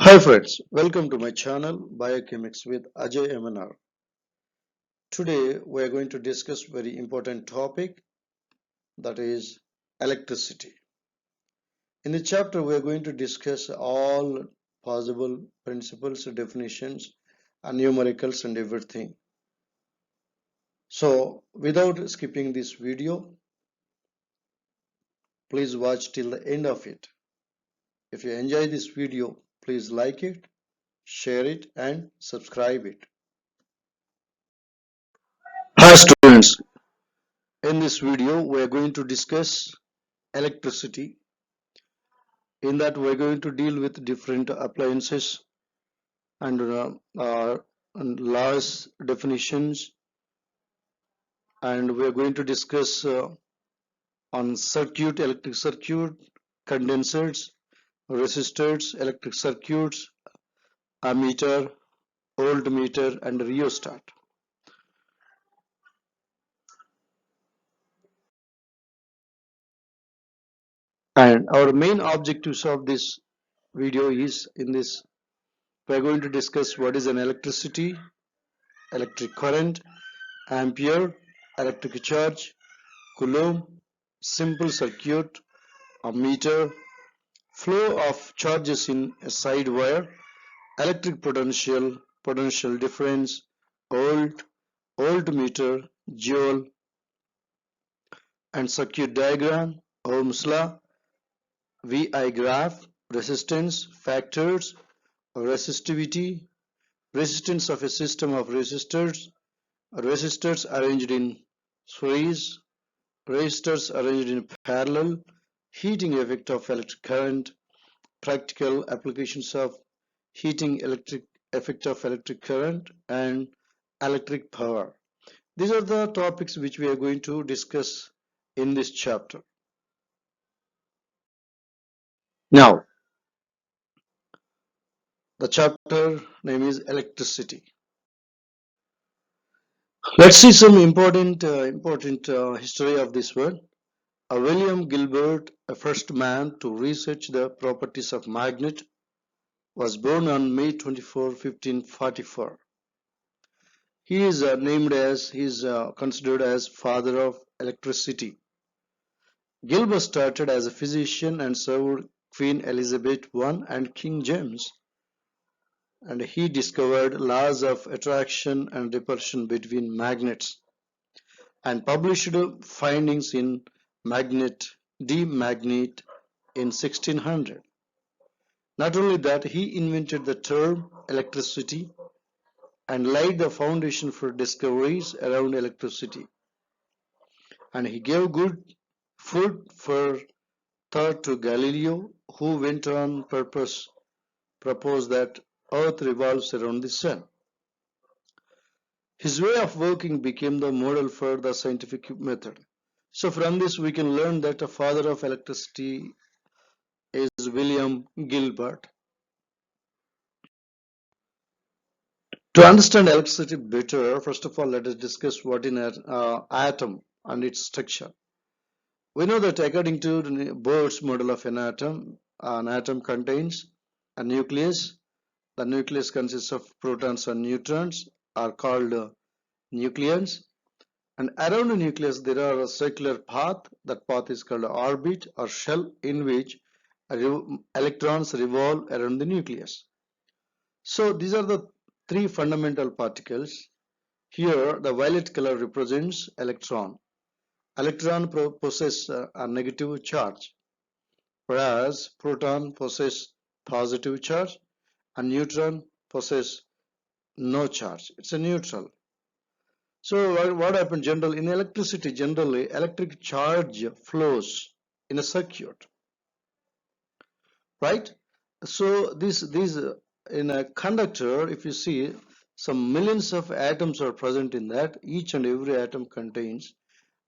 Hi friends, welcome to my channel Biochemics with Ajay MNR. Today we are going to discuss very important topic, that is electricity. In the chapter we are going to discuss all possible principles, definitions and numericals and everything. So without skipping this video, please watch till the end of it. If you enjoy this video, please like it, share it and subscribe it. Hi students, in this video we are going to discuss electricity. In that we're going to deal with different appliances and, and laws, definitions, and we're going to discuss on circuit, electric circuit, condensers, resistors, electric circuits, ammeter, voltmeter and rheostat. And our main objectives of this video is, in this we're going to discuss what is an electricity, electric current, ampere, electric charge, coulomb, simple circuit, a meter, flow of charges in a side wire, electric potential, potential difference, volt, voltmeter, joule, and circuit diagram, Ohm's law, VI graph, resistance, factors, resistivity, resistance of a system of resistors, resistors arranged in series, resistors arranged in parallel, heating effect of electric current, practical applications of heating electric effect of electric current and electric power. These are the topics which we are going to discuss in this chapter. Now, the chapter name is electricity. Let's see some important history of this word. William Gilbert, a first man to research the properties of magnet, was born on May 24, 1544. He is considered as father of electricity. Gilbert started as a physician and served Queen Elizabeth I and King James, and he discovered laws of attraction and repulsion between magnets and published findings in Magnet de Magnet in 1600. Not only that, he invented the term electricity and laid the foundation for discoveries around electricity. And he gave good food for thought to Galileo, who went on propose that Earth revolves around the sun. His way of working became the model for the scientific method. So from this we can learn that the father of electricity is William Gilbert. To understand electricity better, first of all, let us discuss what is an atom and its structure. We know that according to Bohr's model of an atom contains a nucleus. The nucleus consists of protons and neutrons, are called nucleons. And around the nucleus there are a circular path. That path is called orbit or shell, in which electrons revolve around the nucleus. So these are the three fundamental particles. Here the violet color represents electron. Electron possesses a negative charge, whereas proton possess positive charge and neutron possess no charge. It's a neutral. So what happens generally in electricity? Generally, electric charge flows in a circuit, right? So this in a conductor, if you see, some millions of atoms are present in that. Each and every atom contains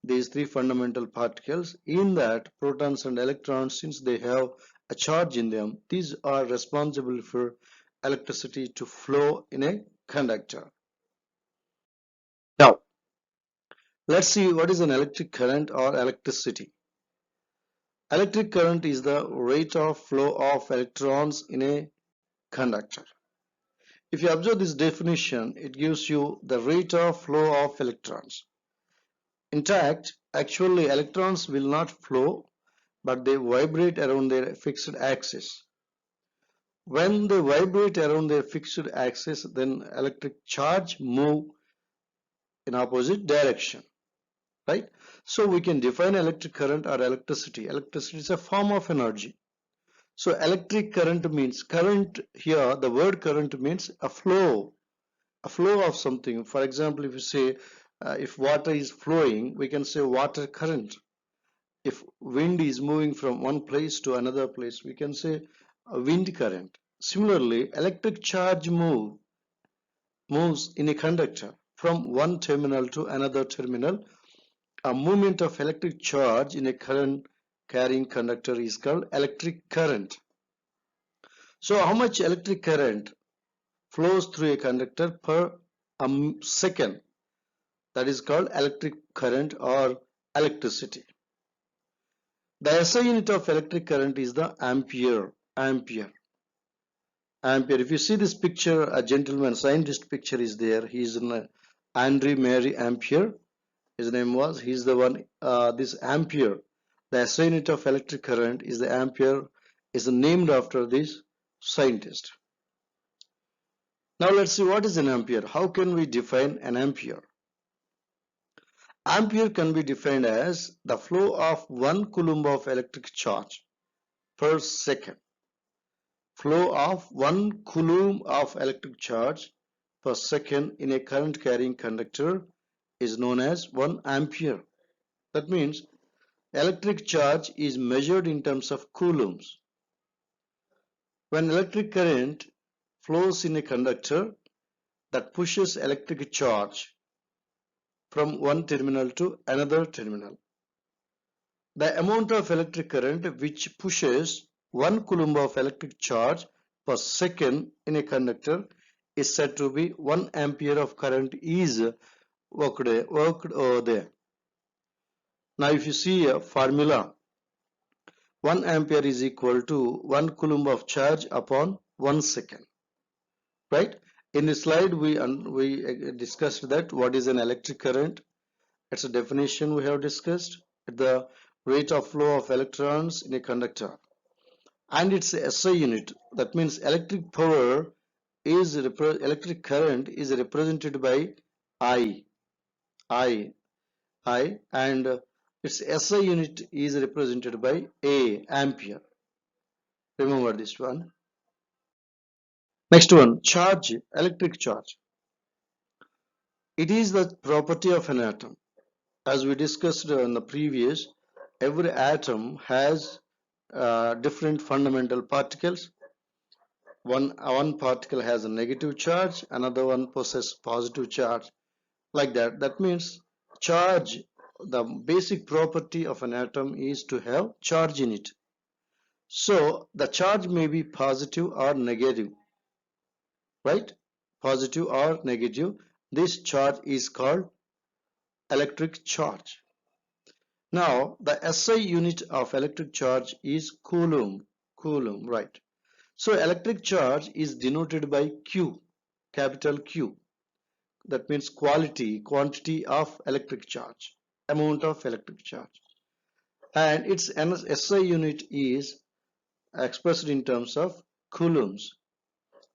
these three fundamental particles. In that, protons and electrons, since they have a charge in them, these are responsible for electricity to flow in a conductor. Now, let's see what is an electric current or electricity. Electric current is the rate of flow of electrons in a conductor. If you observe this definition, it gives you the rate of flow of electrons. In fact, actually electrons will not flow, but they vibrate around their fixed axis. When they vibrate around their fixed axis, then electric charge move in opposite direction, right? So we can define electric current or electricity. Electricity is a form of energy. So electric current means current here, the word current means a flow of something. For example, if you say if water is flowing, we can say water current. If wind is moving from one place to another place, we can say a wind current. Similarly, electric charge moves in a conductor from one terminal to another terminal. A movement of electric charge in a current carrying conductor is called electric current. So how much electric current flows through a conductor per second? That is called electric current or electricity. The SI unit of electric current is the ampere. Ampere. If you see this picture, a gentleman scientist picture is there. He is Andre Marie Ampere. His name was. He's the one. This ampere, the SI unit of electric current is the ampere. Is named after this scientist. Now let's see what is an ampere. How can we define an ampere? Ampere can be defined as the flow of 1 coulomb of electric charge per second. Flow of 1 coulomb of electric charge per second in a current carrying conductor is known as 1 ampere. That means electric charge is measured in terms of coulombs. When electric current flows in a conductor that pushes electric charge from one terminal to another terminal, the amount of electric current which pushes 1 coulomb of electric charge per second in a conductor is said to be 1 ampere of current is worked over there. Now if you see a formula, 1 ampere is equal to 1 coulomb of charge upon 1 second, right? In this slide we discussed that what is an electric current. It's a definition we have discussed. The rate of flow of electrons in a conductor, and its SI unit. That means electric power is electric current is represented by I, and its SI unit is represented by A, ampere. Remember this one. Next one, charge, electric charge. It is the property of an atom. As we discussed in the previous, every atom has different fundamental particles. One particle has a negative charge, another one possesses positive charge, like that. That means charge, the basic property of an atom is to have charge in it. So the charge may be positive or negative, right? Positive or negative. This charge is called electric charge. Now the SI unit of electric charge is coulomb, right? So electric charge is denoted by Q, capital Q. That means quantity of electric charge, amount of electric charge. And its SI unit is expressed in terms of coulombs.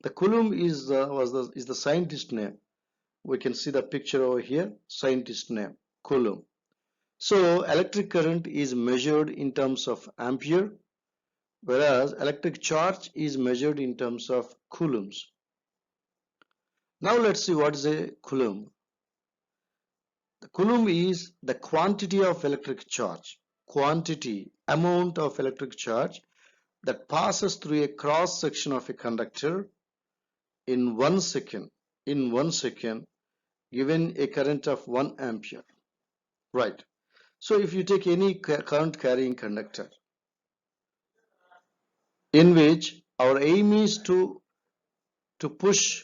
The coulomb is the scientist name. We can see the picture over here, scientist name, coulomb. So electric current is measured in terms of ampere, whereas electric charge is measured in terms of coulombs. Now let's see what is a coulomb. The coulomb is the quantity of electric charge, amount of electric charge that passes through a cross section of a conductor in 1 second, given a current of 1 ampere, right? So if you take any current carrying conductor in which our aim is to push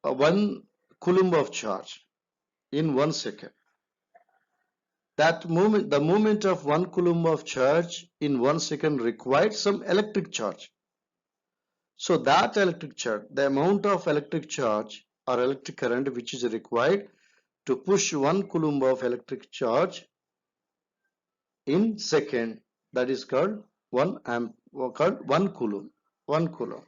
1 coulomb of charge in 1 second, the movement of 1 coulomb of charge in 1 second required some electric charge. So that electric charge, the amount of electric charge or electric current which is required to push 1 coulomb of electric charge in second, that is called 1 amp or called 1 coulomb. 1 coulomb,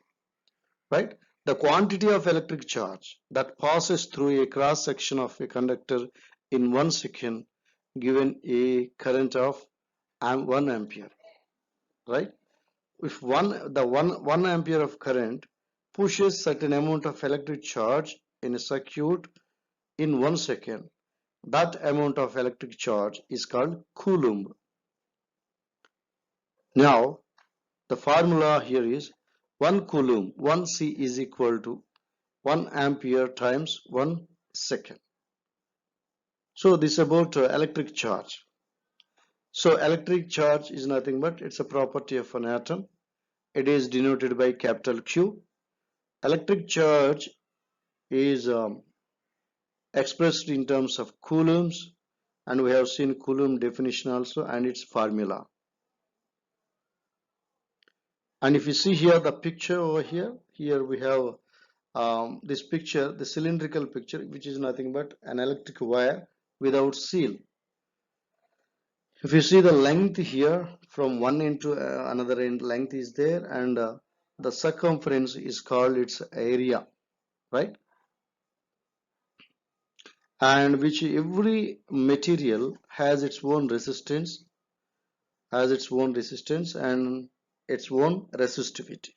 right? The quantity of electric charge that passes through a cross section of a conductor in 1 second given a current of 1 ampere, right? If one ampere of current pushes certain amount of electric charge in a circuit in 1 second, that amount of electric charge is called coulomb. Now the formula here is 1 coulomb, 1 C is equal to 1 ampere times 1 second. So this is about electric charge. So electric charge is nothing but it's a property of an atom. It is denoted by capital Q. Electric charge is expressed in terms of coulombs, and we have seen coulomb definition also and its formula. And if you see here the picture over here we have this picture, the cylindrical picture, which is nothing but an electric wire without seal. If you see the length here from one end to another end, length is there, and the circumference is called its area, right? And which every material has its own resistance, and its own resistivity.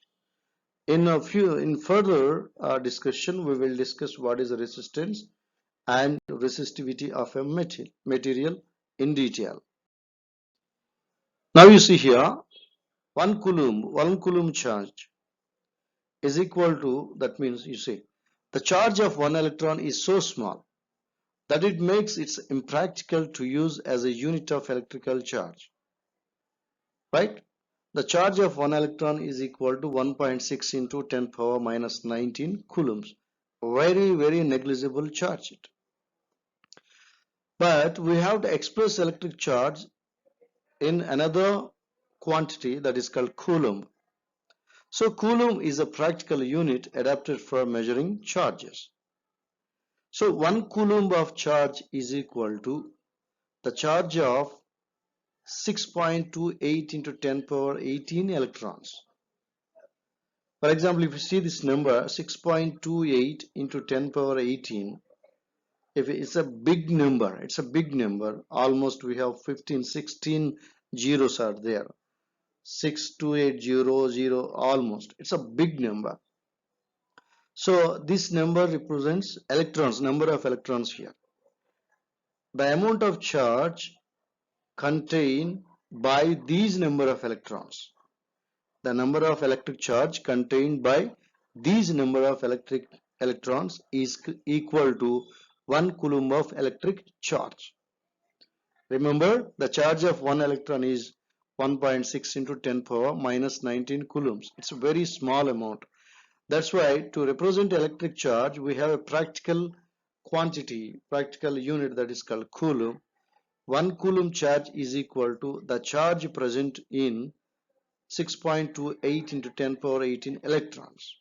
In further discussion, we will discuss what is the resistance and resistivity of a material in detail. Now you see here 1 coulomb charge is equal to, that means you see the charge of one electron is so small that it makes it impractical to use as a unit of electrical charge, right? The charge of one electron is equal to 1.6 into 10 power minus 19 coulombs. Very negligible charge. But we have to express electric charge in another quantity that is called coulomb. So coulomb is a practical unit adapted for measuring charges. So 1 coulomb of charge is equal to the charge of 6.28 into 10 power 18 electrons. For example, if you see this number 6.28 into 10 power 18, if it's a big number, almost we have 16 zeros are there. 62800, almost, it's a big number. So this number represents electrons, number of electrons here. The amount of charge contained by these number of electrons, the number of electric charge contained by these number of electric electrons is equal to 1 coulomb of electric charge. Remember, the charge of one electron is 1.6 into 10 power minus 19 coulombs. It's a very small amount. That's why to represent electric charge, we have a practical quantity, practical unit, that is called coulomb. 1 coulomb charge is equal to the charge present in 6.28 into 10 power 18 electrons.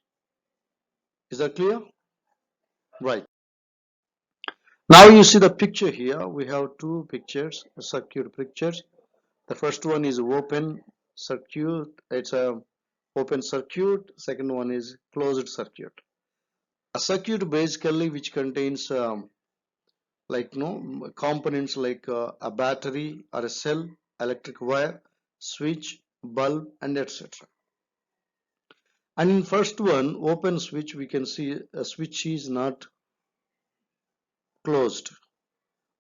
Is that clear? Right. Now you see the picture here. We have two pictures, circuit pictures. The first one is open circuit. It's a open circuit. Second one is closed circuit. A circuit basically which contains components like a battery or a cell, electric wire, switch, bulb, and etc. And in first one, open switch, we can see a switch is not closed.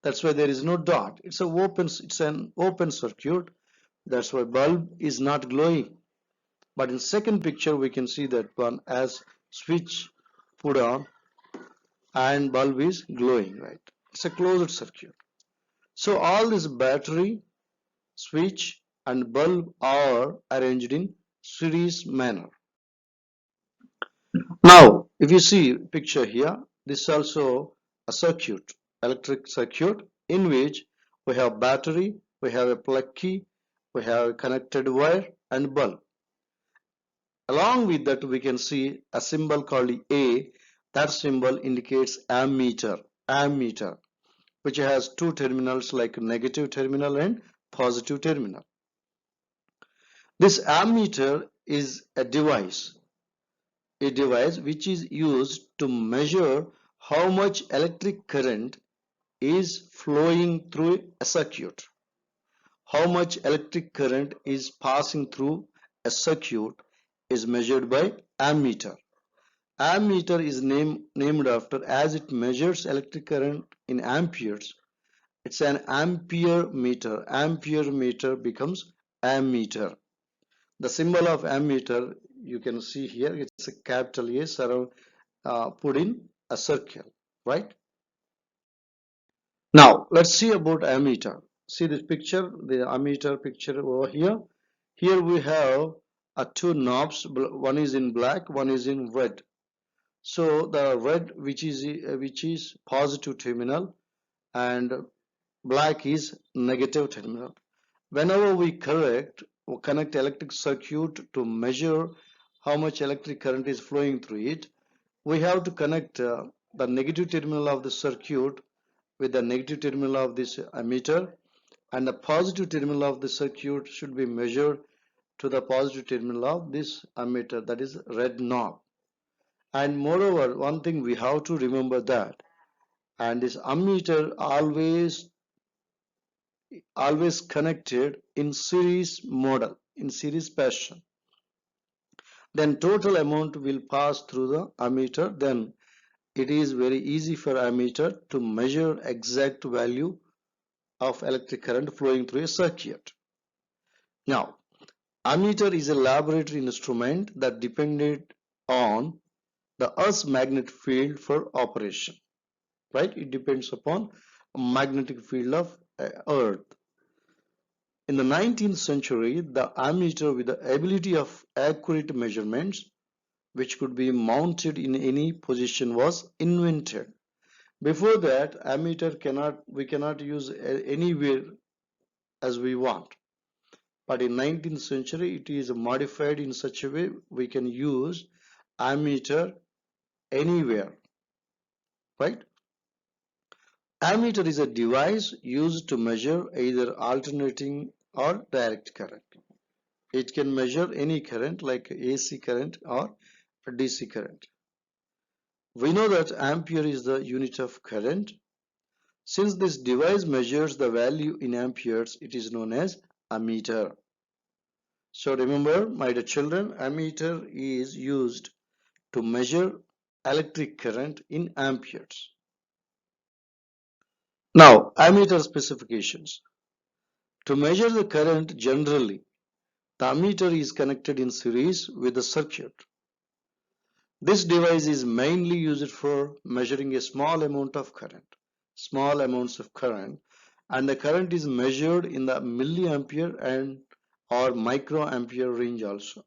That's why there is no dot. It's an open circuit. That's why bulb is not glowing. But in second picture, we can see that one as switch put on and bulb is glowing, right? It's a closed circuit. So all this battery, switch, and bulb are arranged in series manner. Now, if you see picture here, this is also a circuit, electric circuit, in which we have battery, we have a plug key, we have a connected wire and bulb. Along with that, we can see a symbol called A. That symbol indicates ammeter, which has two terminals like negative terminal and positive terminal. This ammeter is a device which is used to measure how much electric current is flowing through a circuit. How much electric current is passing through a circuit is measured by ammeter. Ammeter is named after as it measures electric current in amperes. It's an ampere meter. Ampere meter becomes ammeter. The symbol of ammeter you can see here, it's a capital A put in a circle, right? Now let's see about ammeter. See this picture, the ammeter picture over here. Here we have two knobs. One is in black, one is in red. So the red, which is positive terminal, and black is negative terminal. Whenever we connect electric circuit to measure how much electric current is flowing through it, we have to connect the negative terminal of the circuit with the negative terminal of this ammeter, and the positive terminal of the circuit should be measured to the positive terminal of this ammeter, that is red knob. And moreover, one thing we have to remember that, and this ammeter always connected in series fashion. Then total amount will pass through the ammeter. Then it is very easy for ammeter to measure exact value of electric current flowing through a circuit. Now, ammeter is a laboratory instrument that depended on the Earth's magnetic field for operation. Right? It depends upon a magnetic field of Earth. In the 19th century, the ammeter with the ability of accurate measurements, which could be mounted in any position, was invented. Before that, we cannot use anywhere as we want. But in 19th century, it is modified in such a way we can use ammeter anywhere, right? Ammeter is a device used to measure either alternating or direct current. It can measure any current like AC current or DC current. We know that ampere is the unit of current. Since this device measures the value in amperes, it is known as ammeter. So remember, my dear children, ammeter is used to measure electric current in amperes. Now, ammeter specifications. To measure the current generally, the ammeter is connected in series with the circuit. This device is mainly used for measuring a small amounts of current, and the current is measured in the milliampere and or microampere range also.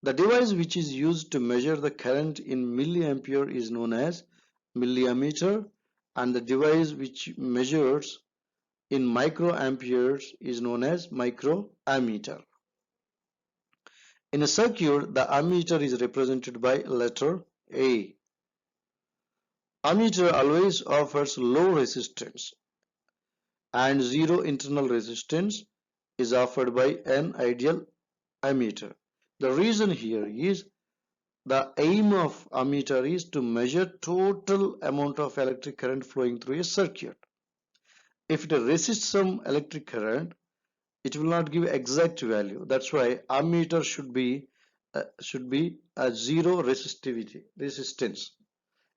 The device which is used to measure the current in milliampere is known as milliammeter, and the device which measures in microamperes is known as microammeter. In a circuit, the ammeter is represented by letter A. Ammeter always offers low resistance, and zero internal resistance is offered by an ideal ammeter. The reason here is the aim of ammeter is to measure total amount of electric current flowing through a circuit. If it resists some electric current, it will not give exact value. That's why ammeter should be a zero resistance.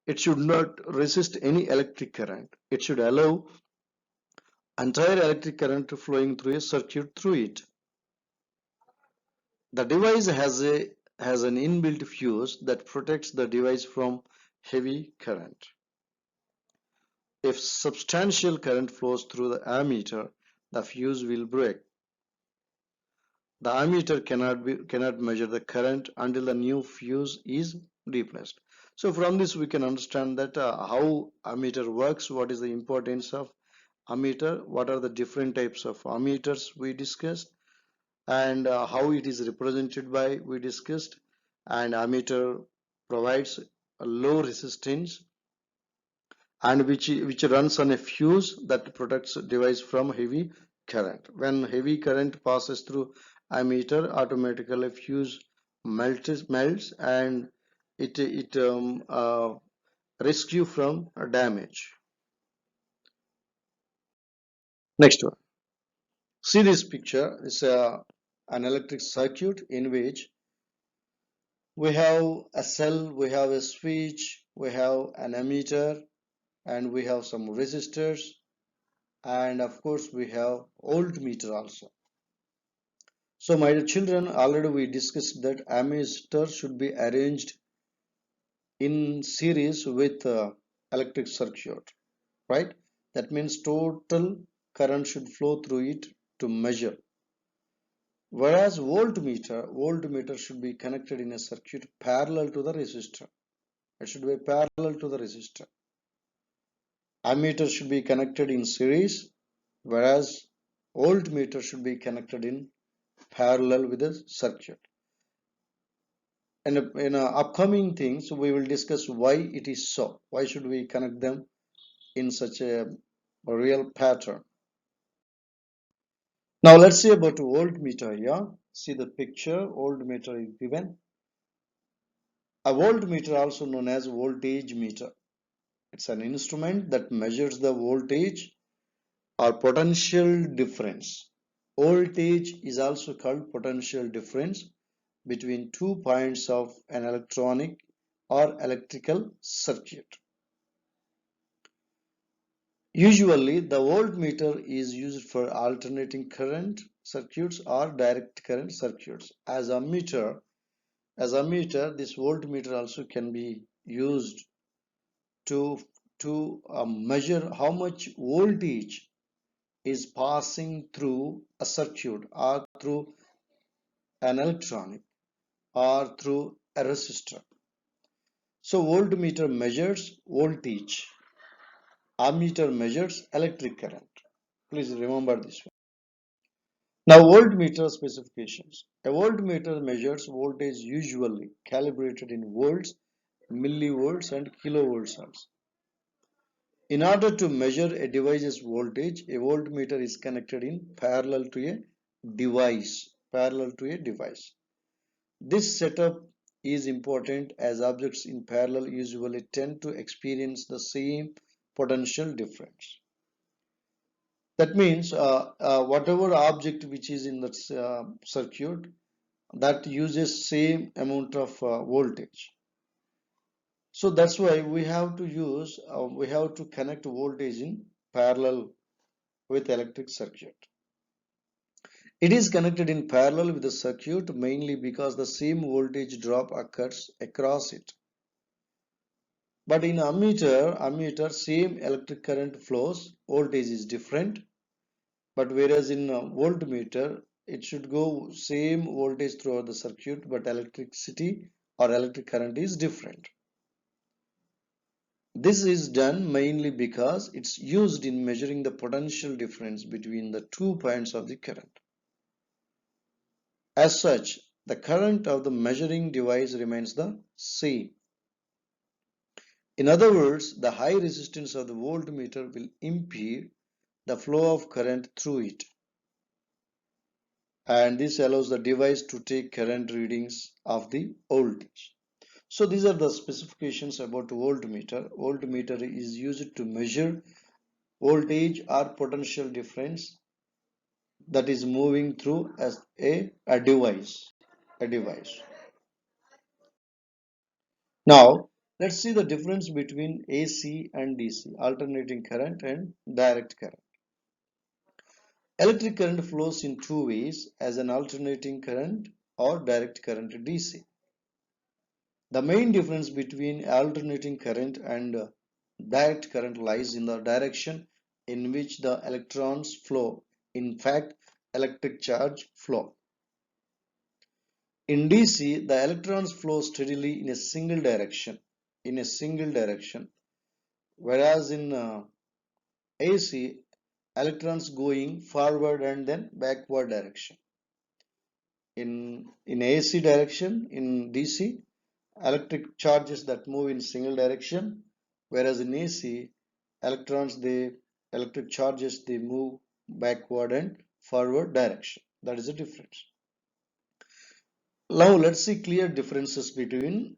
It should not resist any electric current. It should allow entire electric current flowing through a circuit through it. The device has an inbuilt fuse that protects the device from heavy current. If substantial current flows through the ammeter, the fuse will break. The ammeter cannot measure the current until the new fuse is replaced. So from this we can understand that how ammeter works, what is the importance of ammeter, what are the different types of ammeters we discussed, and how it is represented by we discussed, and ammeter provides a low resistance and which runs on a fuse that protects device from heavy current. When heavy current passes through ammeter, automatically fuse melts and it rescue you from damage. Next one. See this picture. It's an electric circuit in which we have a cell, we have a switch, we have an ammeter, and we have some resistors, and of course we have voltmeter also. So my dear children, already we discussed that ammeter should be arranged in series with electric circuit, right? That means total current should flow through it to measure. Whereas voltmeter should be connected in a circuit parallel to the resistor. It should be parallel to the resistor. Ammeter should be connected in series, whereas voltmeter should be connected in parallel with the circuit. And in upcoming things, we will discuss why it is so. Why should we connect them in such a real pattern? Now let's see about voltmeter here. See the picture. Voltmeter is given. A voltmeter, also known as voltage meter. It's an instrument that measures the voltage or potential difference. Voltage is also called potential difference between 2 points of an electronic or electrical circuit. Usually, the voltmeter is used for alternating current circuits or direct current circuits. As a meter, this voltmeter also can be used to measure how much voltage is passing through a circuit or through an electronic or through a resistor. So voltmeter measures voltage, ammeter measures electric current. Please remember this one. Now voltmeter specifications. A voltmeter measures voltage usually calibrated in volts, millivolts and kilovolts also. In order to measure a device's voltage, a voltmeter is connected in parallel to a device. This setup is important as objects in parallel usually tend to experience the same potential difference. That means whatever object which is in that circuit that uses same amount of voltage. So that's why we have to connect voltage in parallel with electric circuit. It is connected in parallel with the circuit mainly because the same voltage drop occurs across it. But in ammeter same electric current flows, voltage is different. But whereas in voltmeter, it should go same voltage throughout the circuit, but electricity or electric current is different. This is done mainly because it's used in measuring the potential difference between the 2 points of the current. As such, the current of the measuring device remains the same. In other words, the high resistance of the voltmeter will impede the flow of current through it, and this allows the device to take current readings of the voltage. So these are the specifications about voltmeter. Voltmeter is used to measure voltage or potential difference that is moving through as a device. Now let's see the difference between AC and DC, alternating current and direct current. Electric current flows in two ways, as an alternating current or direct current DC. The main difference between alternating current and direct current lies in the direction in which the electrons flow. In fact, electric charge flow. In DC, the electrons flow steadily in a single direction, whereas in AC, electrons going forward and then backward direction. In AC direction, in DC, electric charges that move in single direction, whereas in AC, electric charges they move backward and forward direction. That is the difference. Now let's see clear differences between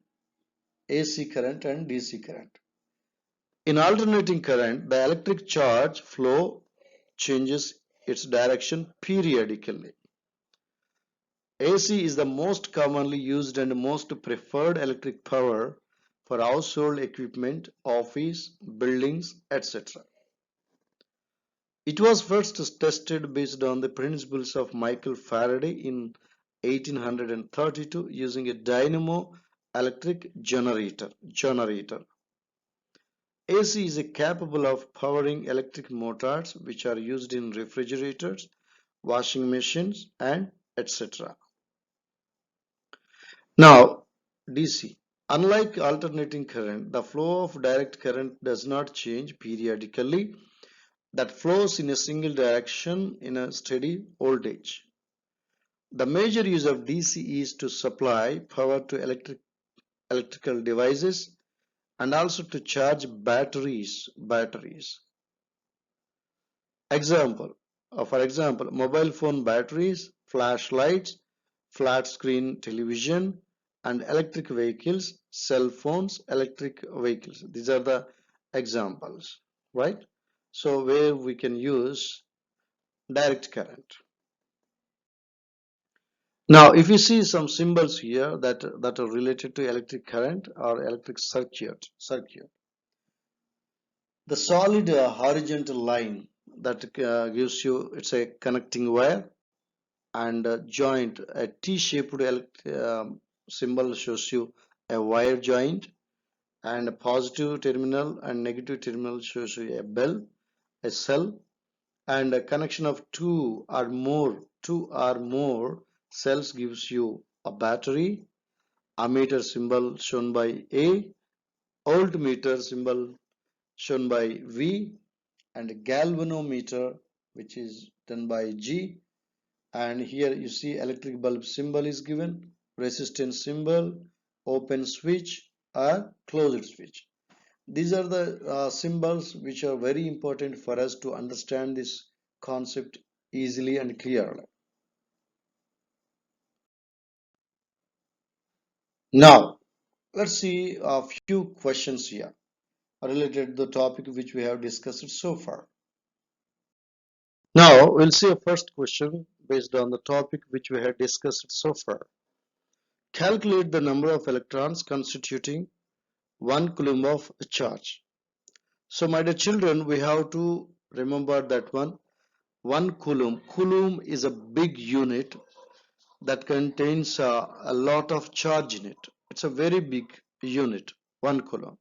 AC current and DC current. In alternating current, the electric charge flow changes its direction periodically. AC is the most commonly used and most preferred electric power for household equipment, office, buildings, etc. It was first tested based on the principles of Michael Faraday in 1832 using a dynamo electric generator. AC is capable of powering electric motors which are used in refrigerators, washing machines, and etc. Now, DC. Unlike alternating current, the flow of direct current does not change periodically, that flows in a single direction in a steady voltage. The major use of DC is to supply power to electrical devices and also to charge batteries. For example, mobile phone batteries, flashlights, flat screen television, and electric vehicles, cell phones, electric vehicles. These are the examples, right? So where we can use direct current. Now, if you see some symbols here that are related to electric current or electric circuit. The solid horizontal line that gives you, it's a connecting wire, and joint, a T-shaped symbol shows you a wire joint, and a positive terminal and negative terminal shows you a bell, a cell, and a connection of two or more cells gives you a battery, ammeter symbol shown by A, voltmeter symbol shown by V, and a galvanometer which is done by G. And here you see electric bulb symbol is given, resistance symbol, open switch or closed switch. These are the symbols which are very important for us to understand this concept easily and clearly. Now, let's see a few questions here related to the topic which we have discussed so far. Now, we'll see a first question based on the topic which we have discussed so far. Calculate the number of electrons constituting 1 coulomb of charge. So, my dear children, we have to remember that 1 coulomb. Coulomb is a big unit that contains a lot of charge in it. It's a very big unit, 1 coulomb.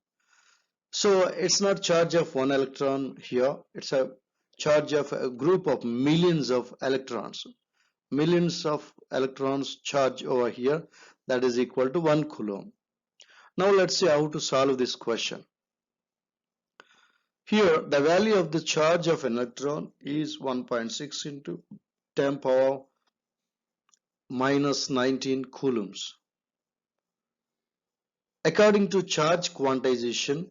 So it's not charge of one electron here. It's a charge of a group of millions of electrons. Millions of electrons charge over here, that is equal to 1 coulomb. Now let's see how to solve this question. Here the value of the charge of an electron is 1.6 into 10 power minus 19 coulombs. According to charge quantization,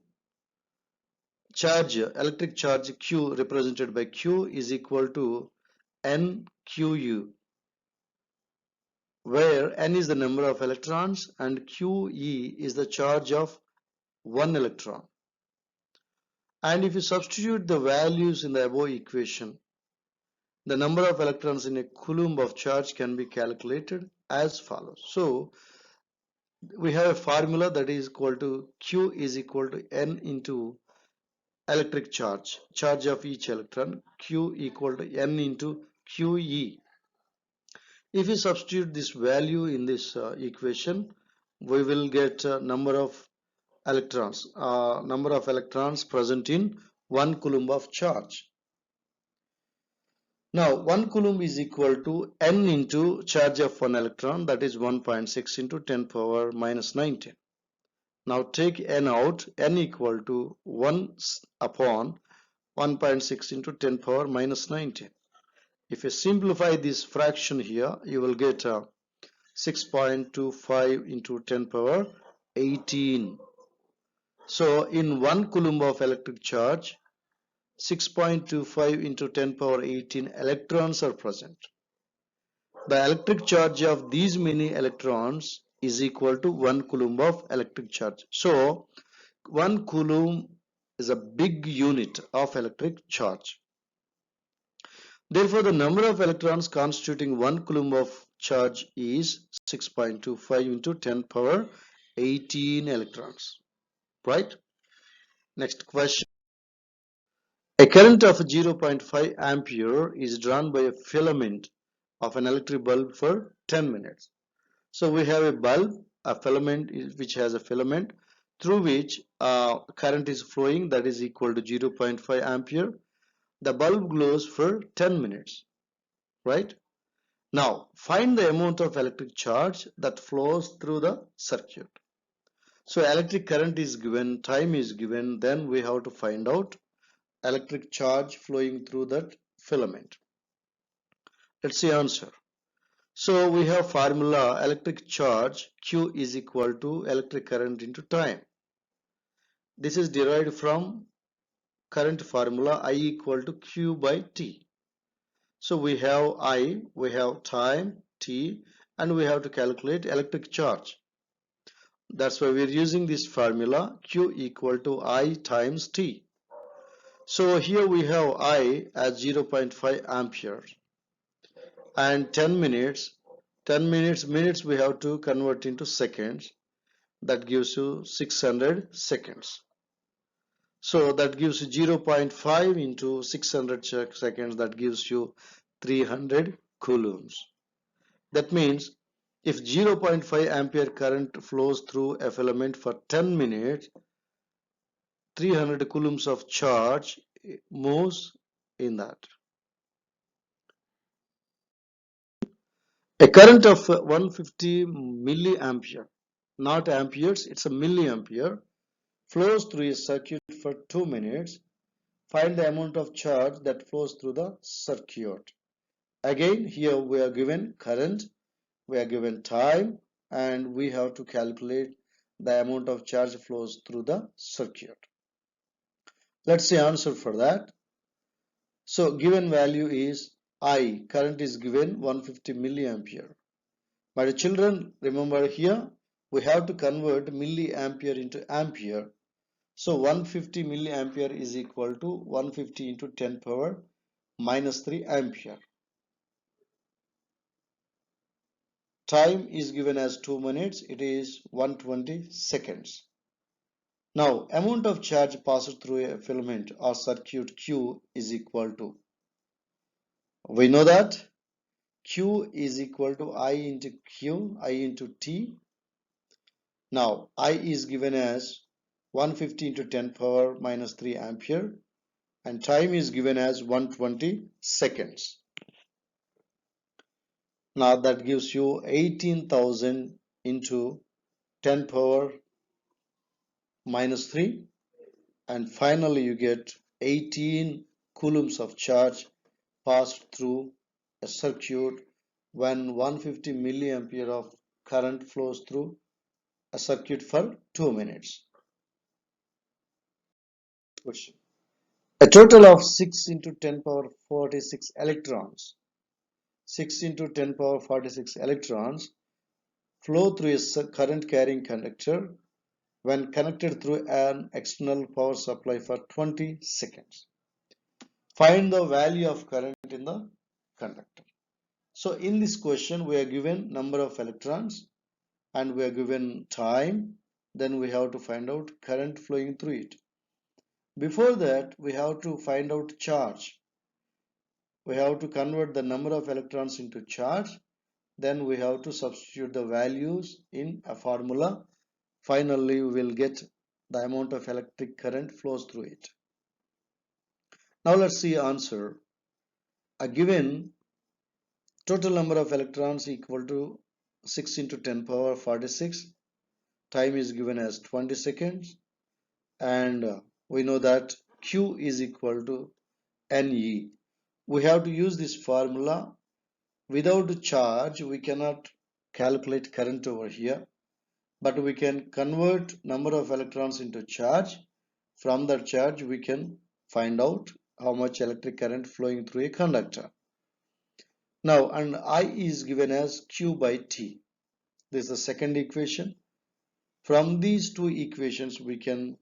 electric charge Q represented by Q is equal to NQU, where N is the number of electrons and QE is the charge of one electron. And if you substitute the values in the above equation, the number of electrons in a coulomb of charge can be calculated as follows. So we have a formula that is equal to Q is equal to N into electric charge of each electron, Q equal to N into QE. If we substitute this value in this equation, we will get number of electrons present in 1 coulomb of charge. Now 1 coulomb is equal to N into charge of 1 electron, that is 1.6 into 10 power minus 19. Now take N out, N equal to 1 upon 1.6 into 10 power minus 19. If you simplify this fraction here, you will get 6.25 into 10 power 18. So in 1 coulomb of electric charge, 6.25 into 10 power 18 electrons are present. The electric charge of these many electrons is equal to 1 coulomb of electric charge. So 1 coulomb is a big unit of electric charge. Therefore, the number of electrons constituting 1 coulomb of charge is 6.25 into 10 power 18 electrons. Right? Next question. A current of 0.5 ampere is drawn by a filament of an electric bulb for 10 minutes. So we have a bulb, a filament which has a filament through which current is flowing, that is equal to 0.5 ampere. The bulb glows for 10 minutes, right? Now find the amount of electric charge that flows through the circuit. So electric current is given, time is given, then we have to find out electric charge flowing through that filament. Let's see answer. So we have formula electric charge Q is equal to electric current into time. This is derived from current formula I equal to Q by T. So we have I, we have time T, and we have to calculate electric charge. That's why we're using this formula Q equal to I times T. So here we have I as 0.5 amperes and 10 minutes we have to convert into seconds. That gives you 600 seconds. So that gives you 0.5 into 600 seconds, that gives you 300 coulombs. That means if 0.5 ampere current flows through a filament for 10 minutes, 300 coulombs of charge moves in that. A current of 150 milliampere, not amperes, it's a milliampere, flows through a circuit for 2 minutes. Find the amount of charge that flows through the circuit. Again, here we are given current, we are given time, and we have to calculate the amount of charge flows through the circuit. Let's see answer for that. So given value is I, current is given 150 milliampere. My children, remember here we have to convert milliampere into ampere. So 150 milliampere is equal to 150 into 10 power minus 3 ampere. Time is given as 2 minutes, it is 120 seconds. Now amount of charge passed through a filament or circuit Q is equal to, we know that Q is equal to I into Q, I into T. Now I is given as 150 into 10 power minus 3 ampere and time is given as 120 seconds. Now that gives you 18,000 into 10 power minus 3, and finally you get 18 coulombs of charge passed through a circuit when 150 milliampere of current flows through a circuit for 2 minutes. Question. A total of 6 into 10 power 46 electrons, 6 into 10 power 46 electrons flow through a current carrying conductor when connected through an external power supply for 20 seconds. Find the value of current in the conductor. So in this question we are given number of electrons and we are given time, then we have to find out current flowing through it. Before that we have to find out charge. We have to convert the number of electrons into charge, then we have to substitute the values in a formula. Finally we will get the amount of electric current flows through it. Now let's see answer. A given total number of electrons equal to 6 into 10 power 46. Time is given as 20 seconds and we know that Q is equal to Ne. We have to use this formula. Without charge we cannot calculate current over here, but we can convert number of electrons into charge. From that charge we can find out how much electric current flowing through a conductor. Now, and I is given as Q by T. This is the second equation. From these two equations we can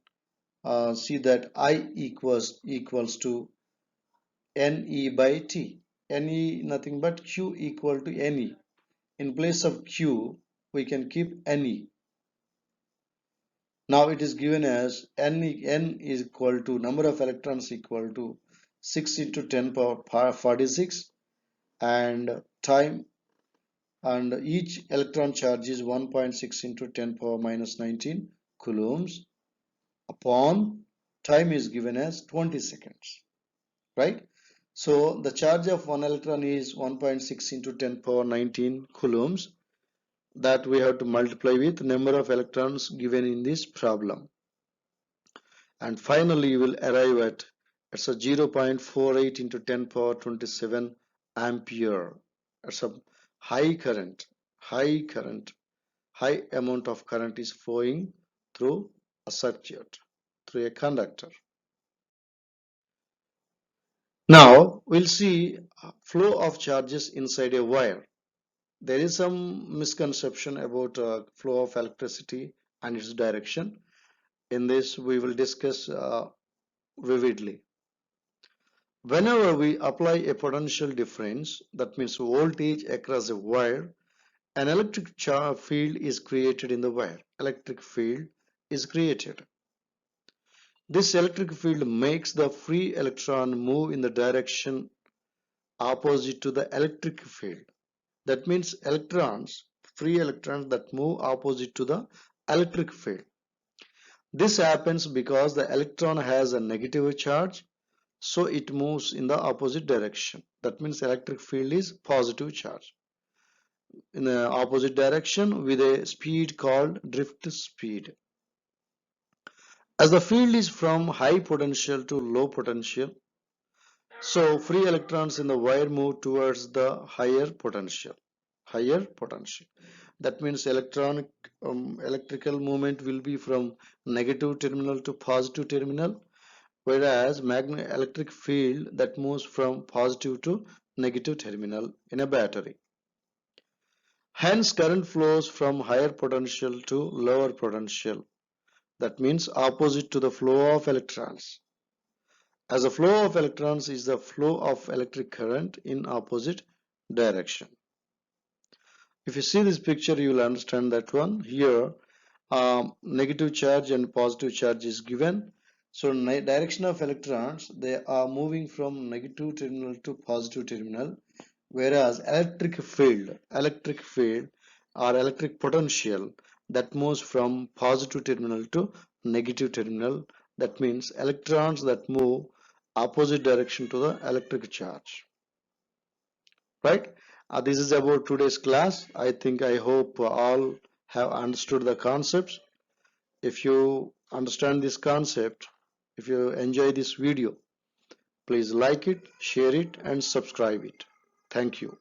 see that I equals to Ne by T. Ne nothing but Q equal to Ne. In place of Q we can keep Ne. Now it is given as N is equal to number of electrons equal to 6 into 10 power 46, and time, and each electron charge is 1.6 into 10 power minus 19 coulombs, upon time is given as 20 seconds, right? So the charge of one electron is 1.6 into 10 power 19 coulombs, that we have to multiply with number of electrons given in this problem, and finally you will arrive at it's a 0.48 into 10 power 27 ampere. It's a high current, high current, high amount of current is flowing through a circuit, through a conductor. Now we'll see flow of charges inside a wire. There is some misconception about flow of electricity and its direction. In this we will discuss vividly. Whenever we apply a potential difference, that means voltage across a wire, an electric field is created in the wire. Electric field is created. This electric field makes the free electron move in the direction opposite to the electric field. That means electrons, free electrons that move opposite to the electric field. This happens because the electron has a negative charge, so it moves in the opposite direction. That means electric field is positive charge in the opposite direction with a speed called drift speed. As the field is from high potential to low potential, so free electrons in the wire move towards the higher potential. Higher potential. That means electrical movement will be from negative terminal to positive terminal, whereas electric field that moves from positive to negative terminal in a battery. Hence current flows from higher potential to lower potential. That means opposite to the flow of electrons. As the flow of electrons is the flow of electric current in opposite direction. If you see this picture, you will understand that one. Here negative charge and positive charge is given. So direction of electrons, they are moving from negative terminal to positive terminal, whereas electric field or electric potential that moves from positive terminal to negative terminal. That means electrons that move opposite direction to the electric charge, right? This is about today's class. I hope all have understood the concepts. If you understand this concept, if you enjoy this video, please like it, share it, and subscribe it. Thank you.